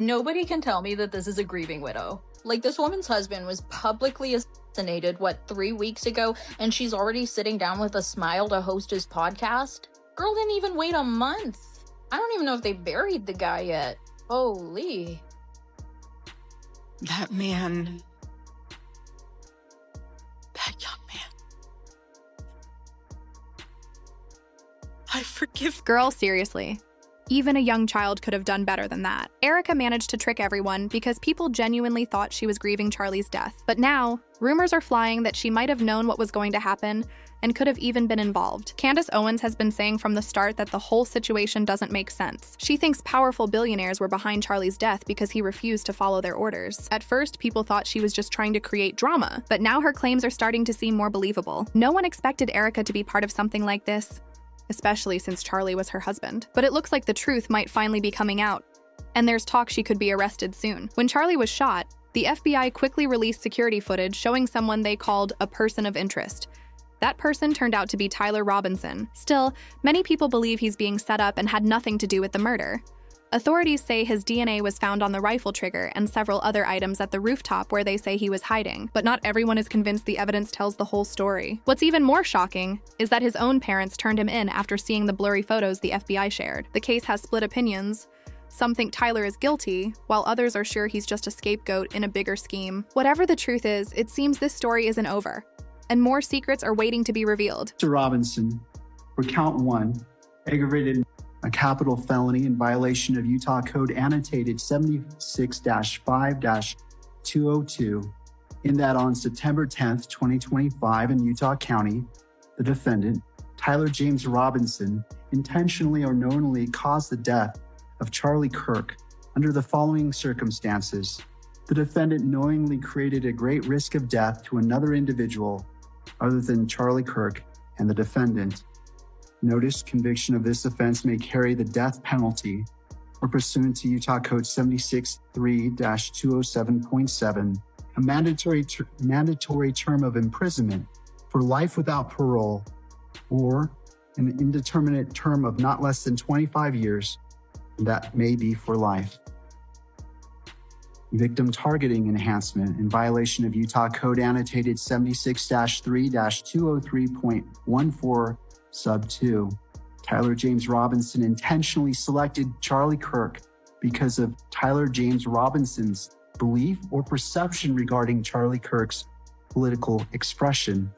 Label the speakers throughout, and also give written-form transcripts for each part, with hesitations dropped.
Speaker 1: Nobody can tell me that this is a grieving widow. Like, this woman's husband was publicly assassinated, 3 weeks ago, and she's already sitting down with a smile to host his podcast? Girl didn't even wait a month. I don't even know if they buried the guy yet. Holy.
Speaker 2: That man. That young man. I forgive.
Speaker 3: Girl, seriously. Even a young child could have done better than that. Erica managed to trick everyone because people genuinely thought she was grieving Charlie's death. But now, rumors are flying that she might have known what was going to happen and could have even been involved. Candace Owens has been saying from the start that the whole situation doesn't make sense. She thinks powerful billionaires were behind Charlie's death because he refused to follow their orders. At first, people thought she was just trying to create drama, but now her claims are starting to seem more believable. No one expected Erica to be part of something like this, especially since Charlie was her husband. But it looks like the truth might finally be coming out, and there's talk she could be arrested soon. When Charlie was shot, the FBI quickly released security footage showing someone they called a person of interest. That person turned out to be Tyler Robinson. Still, many people believe he's being set up and had nothing to do with the murder. Authorities say his DNA was found on the rifle trigger and several other items at the rooftop where they say he was hiding, but not everyone is convinced the evidence tells the whole story. What's even more shocking is that his own parents turned him in after seeing the blurry photos the FBI shared. The case has split opinions. Some think Tyler is guilty, while others are sure he's just a scapegoat in a bigger scheme. Whatever the truth is, it seems this story isn't over, and more secrets are waiting to be revealed.
Speaker 4: Mr. Robinson, for count 1, aggravated a capital felony in violation of Utah Code annotated 76-5-202, in that on September 10th, 2025 in Utah County, the defendant, Tyler James Robinson, intentionally or knowingly caused the death of Charlie Kirk under the following circumstances. The defendant knowingly created a great risk of death to another individual other than Charlie Kirk and the defendant. Notice conviction of this offense may carry the death penalty or pursuant to Utah Code 76-3-207.7, a mandatory term of imprisonment for life without parole or an indeterminate term of not less than 25 years that may be for life. Victim targeting enhancement in violation of Utah Code annotated 76-3-203.14 Sub 2. Tyler James Robinson intentionally selected Charlie Kirk because of Tyler James Robinson's belief or perception regarding Charlie Kirk's political expression.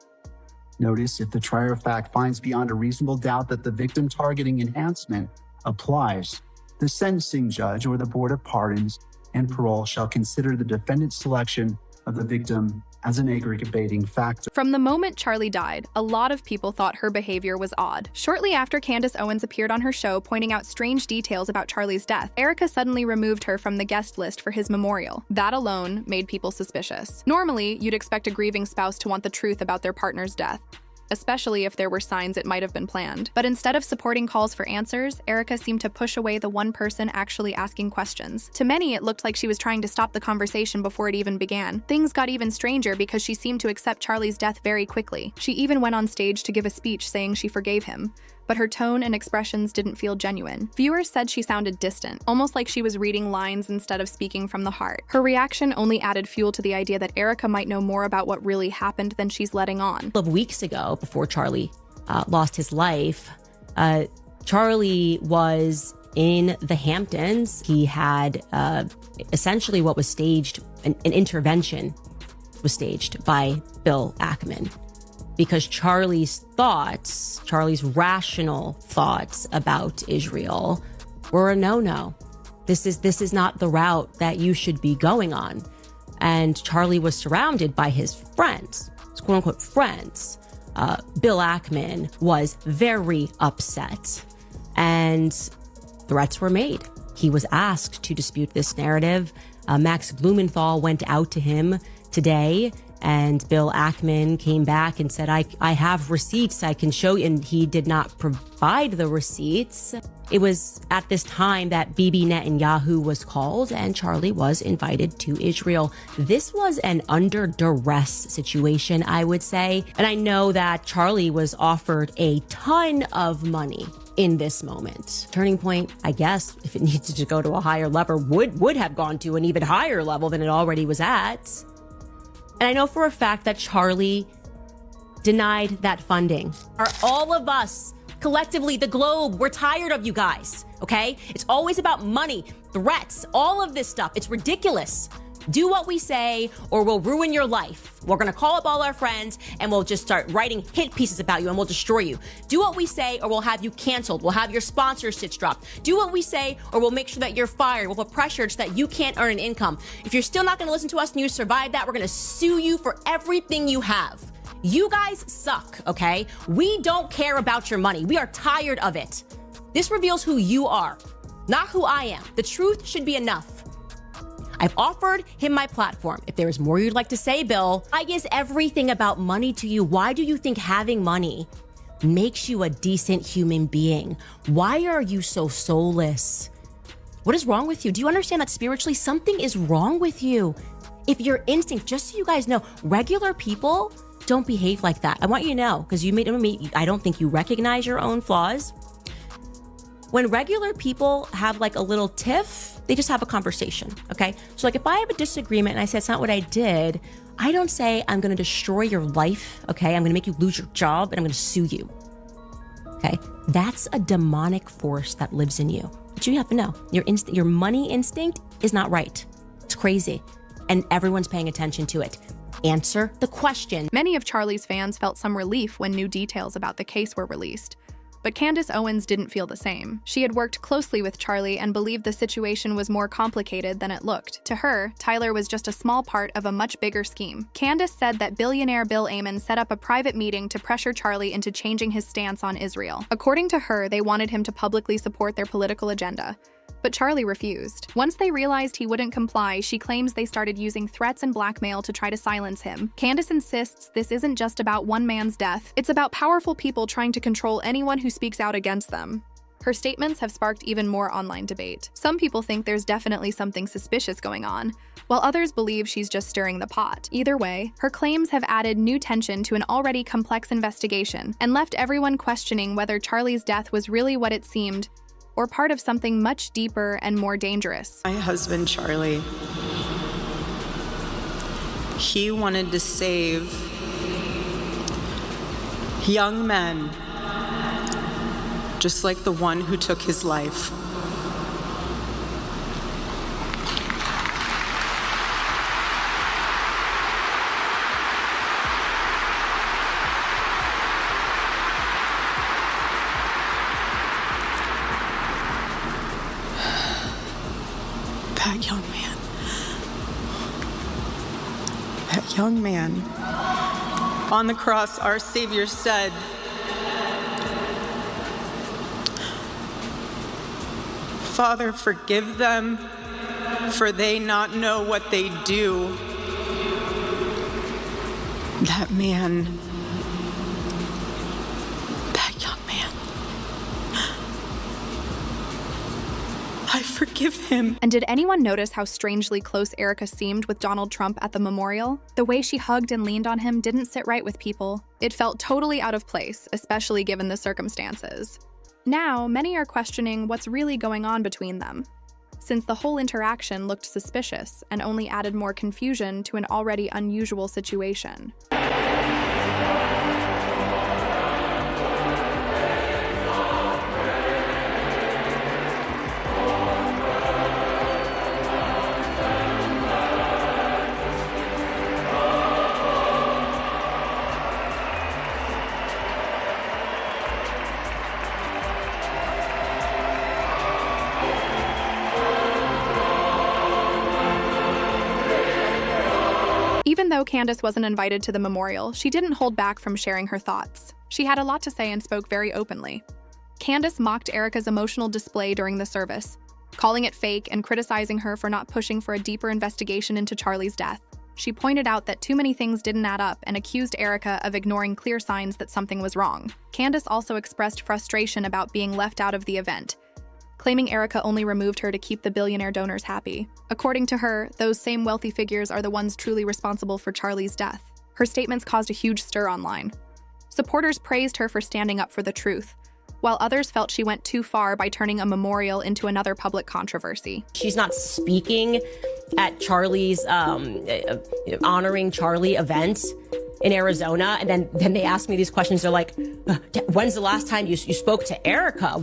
Speaker 4: Notice if the trier of fact finds beyond a reasonable doubt that the victim targeting enhancement applies, the sentencing judge or the Board of Pardons and Parole shall consider the defendant's selection of the victim as an aggravating factor.
Speaker 3: From the moment Charlie died, a lot of people thought her behavior was odd. Shortly after Candace Owens appeared on her show pointing out strange details about Charlie's death, Erica suddenly removed her from the guest list for his memorial. That alone made people suspicious. Normally, you'd expect a grieving spouse to want the truth about their partner's death, especially if there were signs it might have been planned. But instead of supporting calls for answers, Erica seemed to push away the one person actually asking questions. To many, it looked like she was trying to stop the conversation before it even began. Things got even stranger because she seemed to accept Charlie's death very quickly. She even went on stage to give a speech saying she forgave him, but her tone and expressions didn't feel genuine. Viewers said she sounded distant, almost like she was reading lines instead of speaking from the heart. Her reaction only added fuel to the idea that Erica might know more about what really happened than she's letting on.
Speaker 5: A couple of weeks ago, before Charlie lost his life, Charlie was in the Hamptons. He had essentially what was staged, an intervention was staged by Bill Ackman, because Charlie's rational thoughts about Israel were a no-no. This is not the route that you should be going on. And Charlie was surrounded by his friends, his quote-unquote friends. Bill Ackman was very upset, and threats were made. He was asked to dispute this narrative. Max Blumenthal went out to him today, and Bill Ackman came back and said, I have receipts I can show you, and he did not provide the receipts. It was at this time that Bibi Netanyahu was called and Charlie was invited to Israel. This was an under duress situation, I would say. And I know that Charlie was offered a ton of money in this moment. Turning point, I guess, if it needed to go to a higher level, would have gone to an even higher level than it already was at. And I know for a fact that Charlie denied that funding. Are all of us, collectively, the globe, we're tired of you guys, okay? It's always about money, threats, all of this stuff. It's ridiculous. Do what we say or we'll ruin your life. We're gonna call up all our friends and we'll just start writing hit pieces about you and we'll destroy you. Do what we say or we'll have you canceled. We'll have your sponsorships dropped. Do what we say or we'll make sure that you're fired. We'll put pressure so that you can't earn an income. If you're still not gonna listen to us and you survive that, we're gonna sue you for everything you have. You guys suck, okay? We don't care about your money. We are tired of it. This reveals who you are, not who I am. The truth should be enough. I've offered him my platform. If there is more you'd like to say, Bill, why is everything about money to you? Why do you think having money makes you a decent human being? Why are you so soulless? What is wrong with you? Do you understand that spiritually something is wrong with you? If your instinct, just so you guys know, regular people don't behave like that. I want you to know, because I don't think you recognize your own flaws. When regular people have like a little tiff, they just have a conversation, okay? So like if I have a disagreement and I say, it's not what I did, I don't say, I'm gonna destroy your life, okay? I'm gonna make you lose your job and I'm gonna sue you, okay? That's a demonic force that lives in you. But you have to know, your money instinct is not right. It's crazy. And everyone's paying attention to it. Answer the question.
Speaker 3: Many of Charlie's fans felt some relief when new details about the case were released. But Candace Owens didn't feel the same. She had worked closely with Charlie and believed the situation was more complicated than it looked. To her, Tyler was just a small part of a much bigger scheme. Candace said that billionaire Bill Ammon set up a private meeting to pressure Charlie into changing his stance on Israel. According to her, they wanted him to publicly support their political agenda. But Charlie refused. Once they realized he wouldn't comply, she claims they started using threats and blackmail to try to silence him. Candace insists this isn't just about one man's death, it's about powerful people trying to control anyone who speaks out against them. Her statements have sparked even more online debate. Some people think there's definitely something suspicious going on, while others believe she's just stirring the pot. Either way, her claims have added new tension to an already complex investigation and left everyone questioning whether Charlie's death was really what it seemed, or part of something much deeper and more dangerous.
Speaker 2: My husband, Charlie, he wanted to save young men, just like the one who took his life. That young man, on the cross, our Savior said, "Father, forgive them, for they not know what they do." That man, that young man, I forgive him.
Speaker 3: And did anyone notice how strangely close Erica seemed with Donald Trump at the memorial? The way she hugged and leaned on him didn't sit right with people. It felt totally out of place, especially given the circumstances. Now, many are questioning what's really going on between them, since the whole interaction looked suspicious and only added more confusion to an already unusual situation. Even though Candace wasn't invited to the memorial, she didn't hold back from sharing her thoughts. She had a lot to say and spoke very openly. Candace mocked Erica's emotional display during the service, calling it fake and criticizing her for not pushing for a deeper investigation into Charlie's death. She pointed out that too many things didn't add up and accused Erica of ignoring clear signs that something was wrong. Candace also expressed frustration about being left out of the event, claiming Erica only removed her to keep the billionaire donors happy. According to her, those same wealthy figures are the ones truly responsible for Charlie's death. Her statements caused a huge stir online. Supporters praised her for standing up for the truth, while others felt she went too far by turning a memorial into another public controversy.
Speaker 5: She's not speaking at Charlie's honoring Charlie event in Arizona. And then they ask me these questions. They're like, when's the last time you spoke to Erica?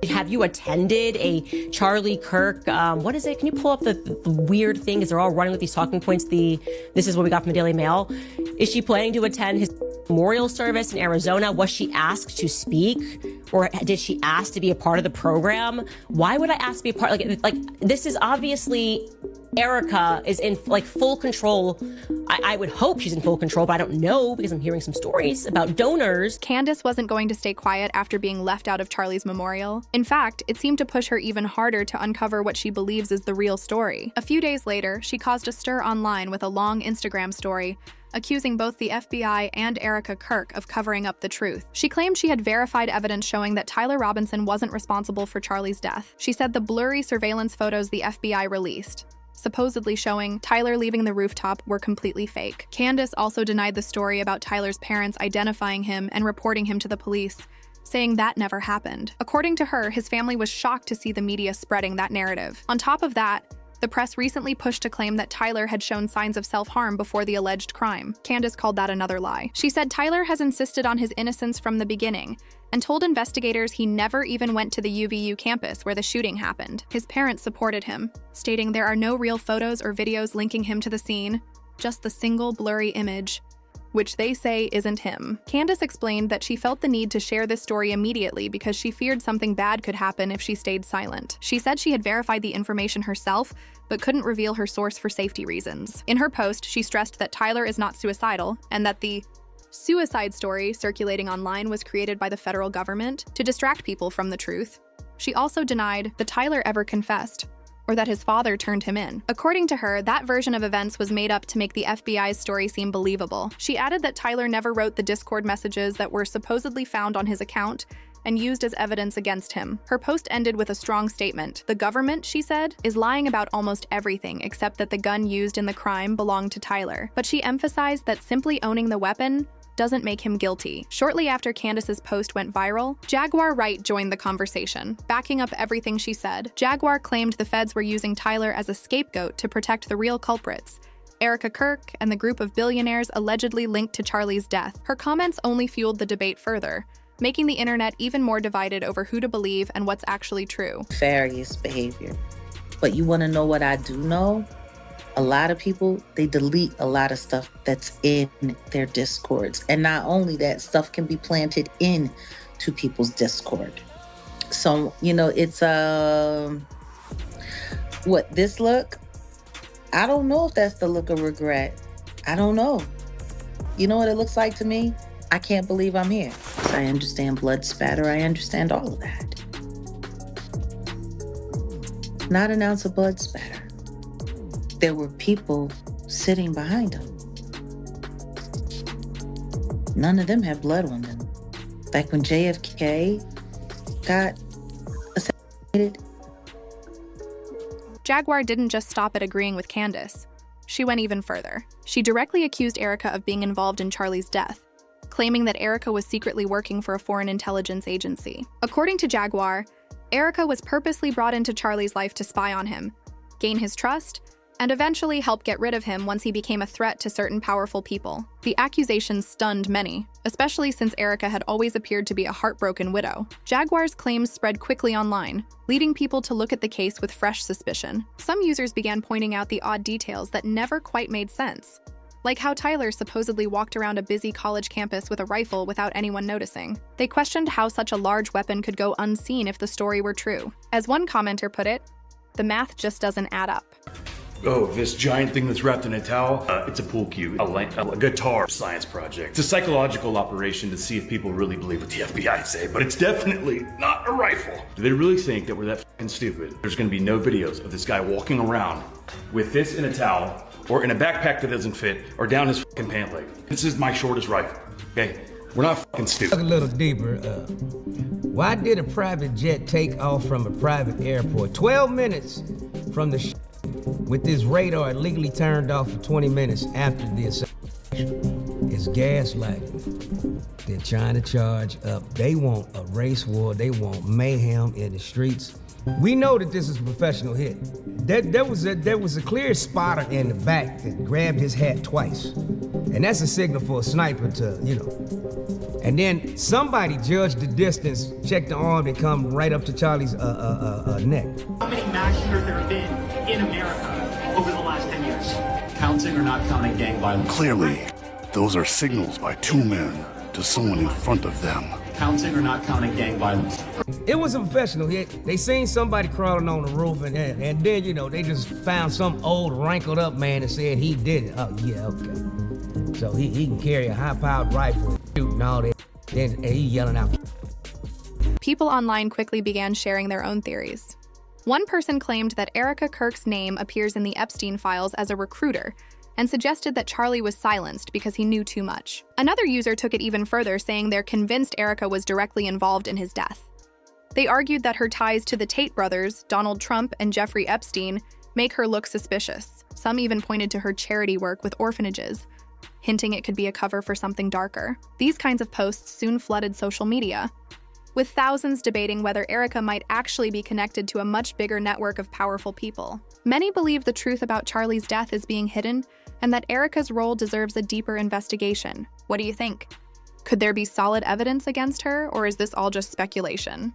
Speaker 5: Have you attended a Charlie Kirk? What is it? Can you pull up the weird thing? Because they're all running with these talking points. This is what we got from the Daily Mail. Is she planning to attend his memorial service in Arizona? Was she asked to speak? Or did she ask to be a part of the program? Why would I ask to be a part? Like this is obviously Erica is in full control. I would hope she's in full control, but I don't know because I'm hearing some stories about donors.
Speaker 3: Candace wasn't going to stay quiet after being left out of Charlie's memorial. In fact, it seemed to push her even harder to uncover what she believes is the real story. A few days later, she caused a stir online with a long Instagram story accusing both the FBI and Erica Kirk of covering up the truth. She claimed she had verified evidence showing that Tyler Robinson wasn't responsible for Charlie's death. She said the blurry surveillance photos the FBI released, supposedly showing Tyler leaving the rooftop, were completely fake. Candace also denied the story about Tyler's parents identifying him and reporting him to the police, saying that never happened. According to her, his family was shocked to see the media spreading that narrative. On top of that, the press recently pushed to claim that Tyler had shown signs of self-harm before the alleged crime. Candace called that another lie. She said Tyler has insisted on his innocence from the beginning and told investigators he never even went to the UVU campus where the shooting happened. His parents supported him, stating there are no real photos or videos linking him to the scene, just the single blurry image, which they say isn't him. Candace explained that she felt the need to share this story immediately because she feared something bad could happen if she stayed silent. She said she had verified the information herself, but couldn't reveal her source for safety reasons. In her post, she stressed that Tyler is not suicidal and that the suicide story circulating online was created by the federal government to distract people from the truth. She also denied that Tyler ever confessed, or that his father turned him in. According to her, that version of events was made up to make the FBI's story seem believable. She added that Tyler never wrote the Discord messages that were supposedly found on his account and used as evidence against him. Her post ended with a strong statement. The government, she said, is lying about almost everything except that the gun used in the crime belonged to Tyler. But she emphasized that simply owning the weapon doesn't make him guilty. Shortly after Candace's post went viral, Jaguar Wright joined the conversation, backing up everything she said. Jaguar claimed the feds were using Tyler as a scapegoat to protect the real culprits, Erica Kirk and the group of billionaires allegedly linked to Charlie's death. Her comments only fueled the debate further, making the internet even more divided over who to believe and what's actually true.
Speaker 6: Nefarious behavior. But you want to know what I do know? A lot of people, they delete a lot of stuff that's in their discords. And not only that, stuff can be planted in to people's discord. So, it's what, this look? I don't know if that's the look of regret. I don't know. You know what it looks like to me? I can't believe I'm here. I understand blood spatter. I understand all of that. Not an ounce of blood spatter. There were people sitting behind him. None of them had blood on them. Like when JFK got assassinated.
Speaker 3: Jaguar didn't just stop at agreeing with Candace. She went even further. She directly accused Erica of being involved in Charlie's death, claiming that Erica was secretly working for a foreign intelligence agency. According to Jaguar, Erica was purposely brought into Charlie's life to spy on him, gain his trust, and eventually help get rid of him once he became a threat to certain powerful people. The accusations stunned many, especially since Erica had always appeared to be a heartbroken widow. Jaguar's claims spread quickly online, leading people to look at the case with fresh suspicion. Some users began pointing out the odd details that never quite made sense, like how Tyler supposedly walked around a busy college campus with a rifle without anyone noticing. They questioned how such a large weapon could go unseen if the story were true. As one commenter put it, the math just doesn't add up.
Speaker 7: Oh, this giant thing that's wrapped in a towel? It's a pool cue, a guitar science project. It's a psychological operation to see if people really believe what the FBI say, but it's definitely not a rifle. Do they really think that we're that fucking stupid? There's gonna be no videos of this guy walking around with this in a towel, or in a backpack that doesn't fit, or down his fucking pant leg. This is my shortest rifle, okay? We're not fucking stupid.
Speaker 8: A little deeper, why did a private jet take off from a private airport 12 minutes from the with this radar illegally turned off for 20 minutes after the assassination? It's gaslighting. They're trying to charge up. They want a race war. They want mayhem in the streets. We know that this is a professional hit. There was a clear spotter in the back that grabbed his hat twice. And that's a signal for a sniper to, And then somebody judged the distance, checked the arm, and come right up to Charlie's neck.
Speaker 9: How many mass shooters there have been in America over the last 10 years? Counting or not counting gang violence?
Speaker 10: Clearly, those are signals by two men to someone in front of them.
Speaker 9: Counting or not counting gang violence?
Speaker 8: It was a professional hit. They seen somebody crawling on the roof, and then, they just found some old wrinkled up man and said he did it. Oh, yeah, okay. So he can carry a high-powered rifle and shoot and all that. Then he yelling out.
Speaker 3: People online quickly began sharing their own theories. One person claimed that Erica Kirk's name appears in the Epstein files as a recruiter, and suggested that Charlie was silenced because he knew too much. Another user took it even further, saying they're convinced Erica was directly involved in his death. They argued that her ties to the Tate brothers, Donald Trump, and Jeffrey Epstein make her look suspicious. Some even pointed to her charity work with orphanages, hinting it could be a cover for something darker. These kinds of posts soon flooded social media, with thousands debating whether Erica might actually be connected to a much bigger network of powerful people. Many believe the truth about Charlie's death is being hidden, and that Erica's role deserves a deeper investigation. What do you think? Could there be solid evidence against her, or is this all just speculation?